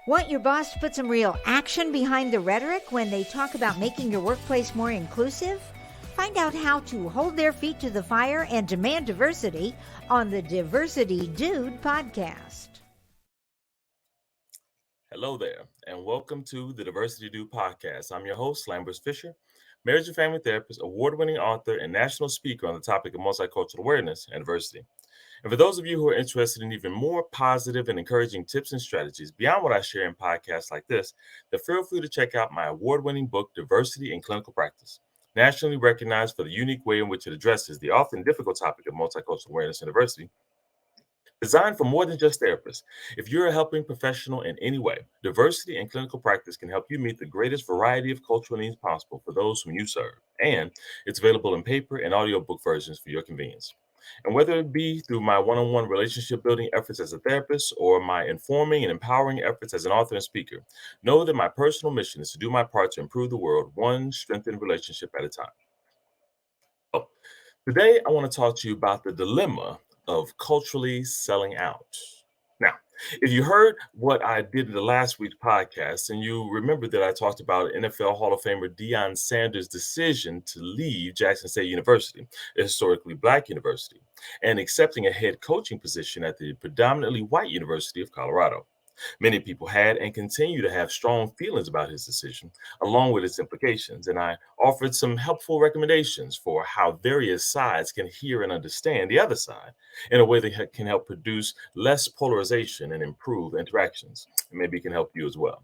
Want your boss to put some real action behind the rhetoric when they talk about making your workplace more inclusive? Find out how to hold their feet to the fire and demand diversity on the Diversity Dude podcast. Hello there, and welcome to the Diversity Dude podcast. I'm your host, Lambers Fisher, marriage and family therapist, award-winning author, and national speaker on the topic of multicultural awareness and diversity. And for those of you who are interested in even more positive and encouraging tips and strategies beyond what I share in podcasts like this, then feel free to check out my award-winning book, Diversity in Clinical Practice, nationally recognized for the unique way in which it addresses the often difficult topic of multicultural awareness and diversity. Designed for more than just therapists. If you're a helping professional in any way, diversity in clinical practice can help you meet the greatest variety of cultural needs possible for those whom you serve. And it's available in paper and audiobook versions for your convenience. And whether it be through my one-on-one relationship building efforts as a therapist or my informing and empowering efforts as an author and speaker, know that my personal mission is to do my part to improve the world one strengthened relationship at a time. So, today I want to talk to you about the dilemma of culturally selling out. Now, if you heard what I did in the last week's podcast, and you remember that I talked about NFL Hall of Famer Deion Sanders' decision to leave Jackson State University, a historically Black university, and accepting a head coaching position at the predominantly white University of Colorado. Many people had and continue to have strong feelings about his decision, along with its implications, and I offered some helpful recommendations for how various sides can hear and understand the other side in a way that can help produce less polarization and improve interactions. And maybe it can help you as well.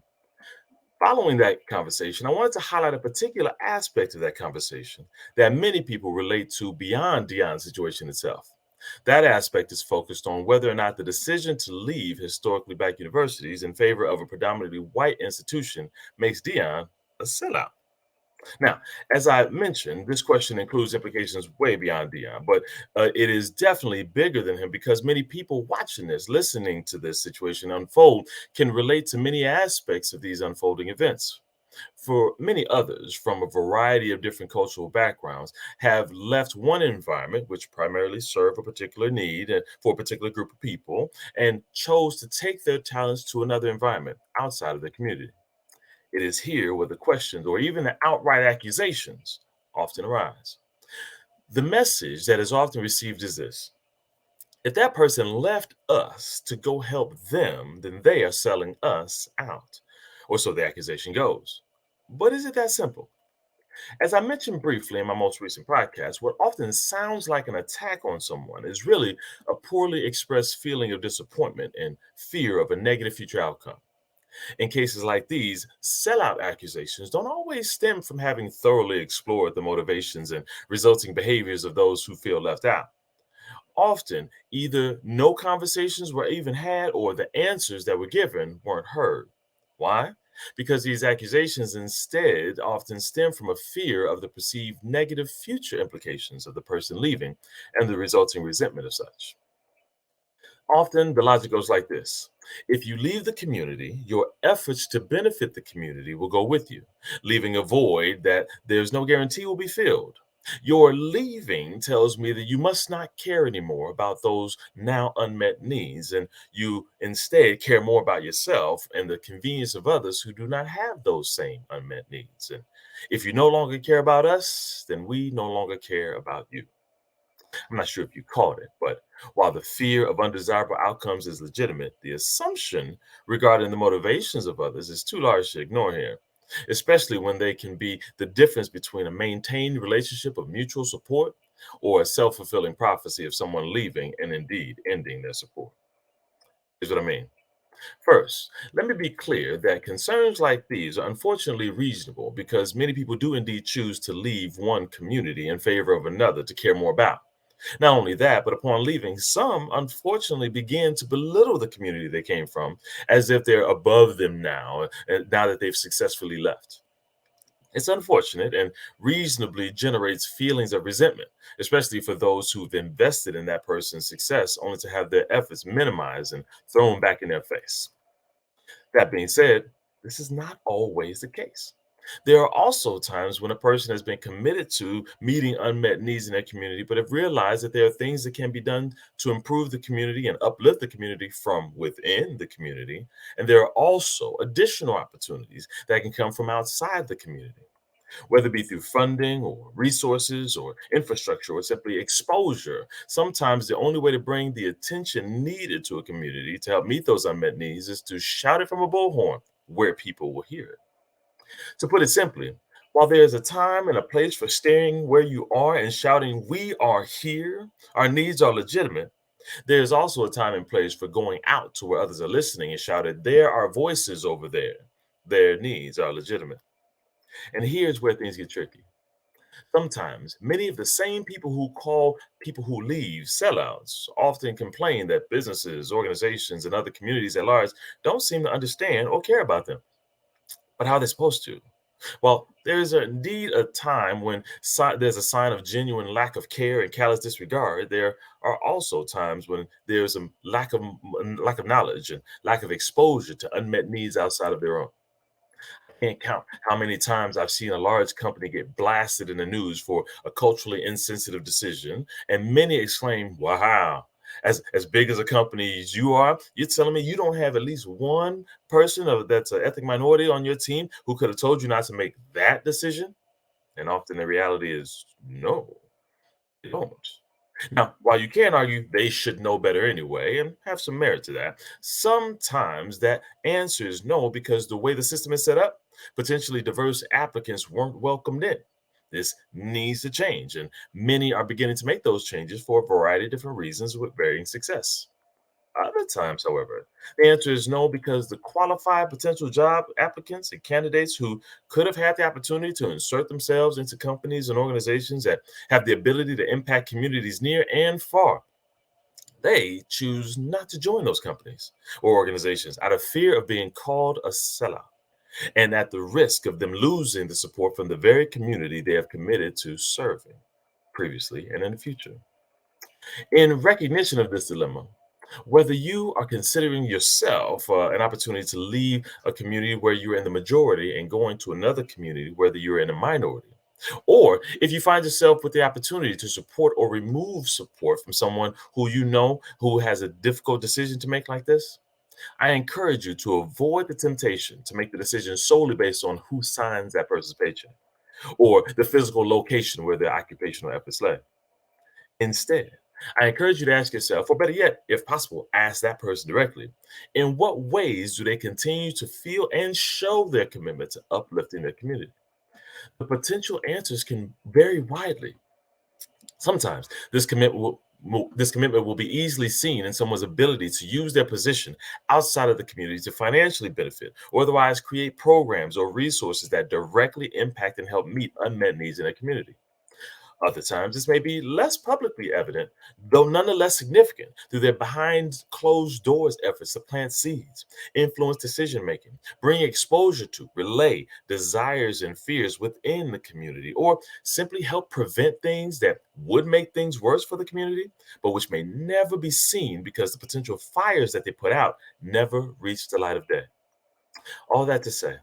Following that conversation, I wanted to highlight a particular aspect of that conversation that many people relate to beyond Dion's situation itself. That aspect is focused on whether or not the decision to leave historically Black universities in favor of a predominantly white institution makes Dion a sellout. Now, as I mentioned, this question includes implications way beyond Dion, but it is definitely bigger than him because many people watching this, listening to this situation unfold, can relate to many aspects of these unfolding events. For many others from a variety of different cultural backgrounds have left one environment which primarily served a particular need for a particular group of people and chose to take their talents to another environment outside of their community. It is here where the questions or even the outright accusations often arise. The message that is often received is this: if that person left us to go help them, then they are selling us out. Or so the accusation goes. But is it that simple? As I mentioned briefly in my most recent podcast, what often sounds like an attack on someone is really a poorly expressed feeling of disappointment and fear of a negative future outcome. In cases like these, sellout accusations don't always stem from having thoroughly explored the motivations and resulting behaviors of those who feel left out. Often, either no conversations were even had or the answers that were given weren't heard. Why? Because these accusations instead often stem from a fear of the perceived negative future implications of the person leaving and the resulting resentment of such. Often, the logic goes like this: if you leave the community, your efforts to benefit the community will go with you, leaving a void that there's no guarantee will be filled. Your leaving tells me that you must not care anymore about those now unmet needs, and you instead care more about yourself and the convenience of others who do not have those same unmet needs. And if you no longer care about us, then we no longer care about you. I'm not sure if you caught it, but while the fear of undesirable outcomes is legitimate, the assumption regarding the motivations of others is too large to ignore here, especially when they can be the difference between a maintained relationship of mutual support or a self-fulfilling prophecy of someone leaving and indeed ending their support. Here's what I mean. First, let me be clear that concerns like these are unfortunately reasonable because many people do indeed choose to leave one community in favor of another to care more about. Not only that, but upon leaving, some unfortunately begin to belittle the community they came from as if they're above them now, and now that they've successfully left. It's unfortunate and reasonably generates feelings of resentment, especially for those who've invested in that person's success only to have their efforts minimized and thrown back in their face. That being said, this is not always the case. There are also times when a person has been committed to meeting unmet needs in their community, but have realized that there are things that can be done to improve the community and uplift the community from within the community. And there are also additional opportunities that can come from outside the community, whether it be through funding or resources or infrastructure or simply exposure. Sometimes the only way to bring the attention needed to a community to help meet those unmet needs is to shout it from a bullhorn where people will hear it. To put it simply, while there is a time and a place for staying where you are and shouting, "We are here, our needs are legitimate," there is also a time and place for going out to where others are listening and shouting, "There are voices over there, their needs are legitimate." And here's where things get tricky. Sometimes many of the same people who call people who leave sellouts often complain that businesses, organizations, and other communities at large don't seem to understand or care about them. But how are they supposed to? Well, indeed a time when there's a sign of genuine lack of care and callous disregard. There are also times when there's a lack of knowledge and lack of exposure to unmet needs outside of their own. Can't count how many times I've seen a large company get blasted in the news for a culturally insensitive decision, and many exclaim, "Wow, as big as a company as you are, you're telling me you don't have at least one person that's an ethnic minority on your team who could have told you not to make that decision?" And often the reality is no, they don't. Now, while you can argue they should know better anyway, and have some merit to that, sometimes that answer is no because the way the system is set up, potentially diverse applicants weren't welcomed in. This needs to change, and many are beginning to make those changes for a variety of different reasons with varying success. Other times, however, the answer is no because the qualified potential job applicants and candidates who could have had the opportunity to insert themselves into companies and organizations that have the ability to impact communities near and far, they choose not to join those companies or organizations out of fear of being called a sellout and at the risk of them losing the support from the very community they have committed to serving previously and in the future. In recognition of this dilemma, whether you are considering yourself an opportunity to leave a community where you're in the majority and going to another community, whether you're in a minority, or if you find yourself with the opportunity to support or remove support from someone who you know who has a difficult decision to make like this, I encourage you to avoid the temptation to make the decision solely based on who signs that person's paycheck or the physical location where their occupational efforts lay. Instead, I encourage you to ask yourself, or better yet, if possible, ask that person directly, in what ways do they continue to feel and show their commitment to uplifting their community? The potential answers can vary widely. Sometimes this commitment will be easily seen in someone's ability to use their position outside of the community to financially benefit or otherwise create programs or resources that directly impact and help meet unmet needs in their community. Other times, this may be less publicly evident, though nonetheless significant, through their behind closed doors efforts to plant seeds, influence decision making, bring exposure to, relay desires and fears within the community, or simply help prevent things that would make things worse for the community, but which may never be seen because the potential fires that they put out never reach the light of day. All that to say,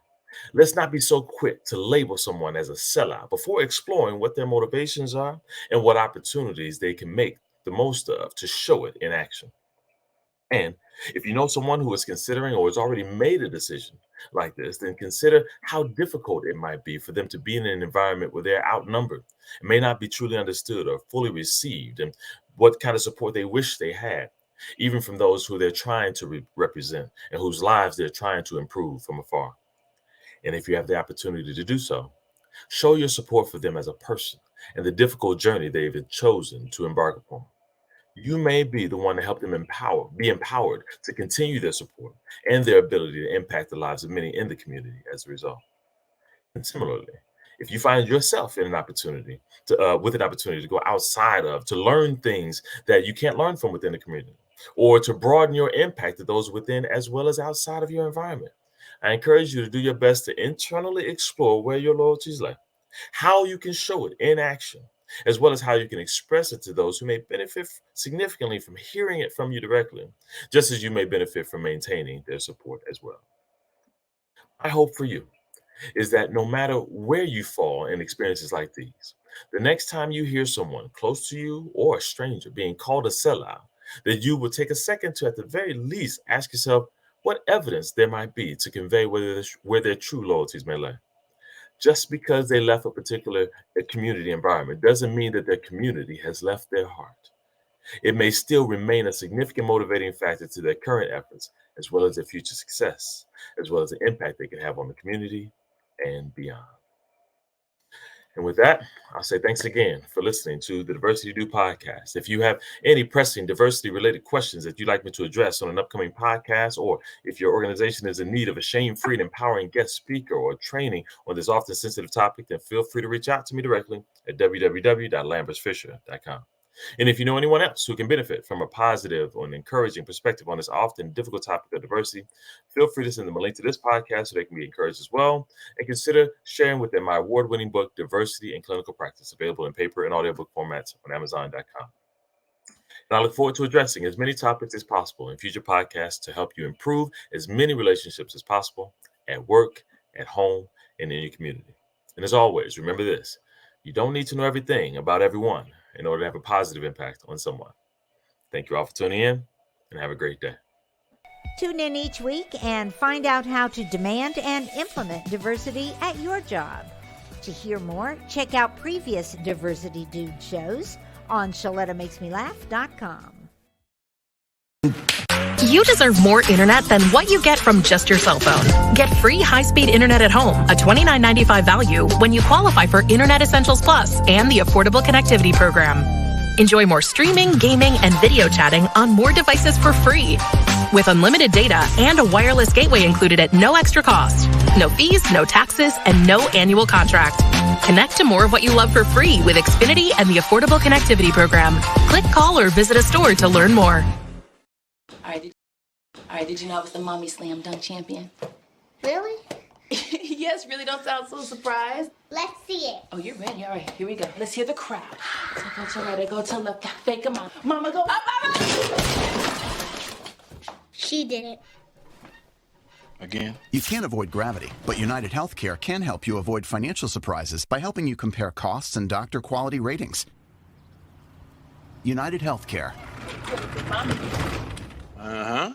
let's not be so quick to label someone as a sellout before exploring what their motivations are and what opportunities they can make the most of to show it in action. And if you know someone who is considering or has already made a decision like this, then consider how difficult it might be for them to be in an environment where they're outnumbered and may not be truly understood or fully received, and what kind of support they wish they had, even from those who they're trying to represent and whose lives they're trying to improve from afar. And if you have the opportunity to do so, show your support for them as a person and the difficult journey they've chosen to embark upon. You may be the one to help them be empowered to continue their support and their ability to impact the lives of many in the community as a result. And similarly, if you find yourself in an opportunity with an opportunity to go outside of, to learn things that you can't learn from within the community, or to broaden your impact to those within as well as outside of your environment, I encourage you to do your best to internally explore where your loyalties lie, how you can show it in action, as well as how you can express it to those who may benefit significantly from hearing it from you directly, just as you may benefit from maintaining their support as well. I hope for you is that no matter where you fall in experiences like these, the next time you hear someone close to you or a stranger being called a sellout, that you will take a second to, at the very least, ask yourself what evidence there might be to convey where their true loyalties may lie. Just because they left a particular community environment doesn't mean that their community has left their heart. It may still remain a significant motivating factor to their current efforts, as well as their future success, as well as the impact they can have on the community and beyond. And with that, I'll say thanks again for listening to the Diversity Do podcast. If you have any pressing diversity related questions that you'd like me to address on an upcoming podcast, or if your organization is in need of a shame-free and empowering guest speaker or training on this often sensitive topic, then feel free to reach out to me directly at www.lambertsfisher.com. And if you know anyone else who can benefit from a positive or an encouraging perspective on this often difficult topic of diversity, feel free to send them a link to this podcast so they can be encouraged as well. And consider sharing with them my award-winning book, Diversity in Clinical Practice, available in paper and audiobook formats on Amazon.com. And I look forward to addressing as many topics as possible in future podcasts to help you improve as many relationships as possible at work, at home, and in your community. And as always, remember this: you don't need to know everything about everyone in order to have a positive impact on someone. Thank you all for tuning in, and have a great day. Tune in each week and find out how to demand and implement diversity at your job. To hear more, check out previous Diversity Dude shows on ShalettaMakesMeLaugh.com. You deserve more internet than what you get from just your cell phone. Get free high-speed internet at home, a $29.95 value, when you qualify for Internet Essentials Plus and the Affordable Connectivity Program. Enjoy more streaming, gaming, and video chatting on more devices for free, with unlimited data and a wireless gateway included at no extra cost. No fees, no taxes, and no annual contract. Connect to more of what you love for free with Xfinity and the Affordable Connectivity Program. Click, call, or visit a store to learn more. All right, did you know I was the mommy slam dunk champion? Really? Yes, really don't sound so surprised. Let's see it. Oh, you're ready. All right, here we go. Let's hear the crowd. So go to right, I go to left, fake a mom. Mama, go up, up. She did it. Again? You can't avoid gravity, but United Healthcare can help you avoid financial surprises by helping you compare costs and doctor quality ratings. United Healthcare. Uh-huh.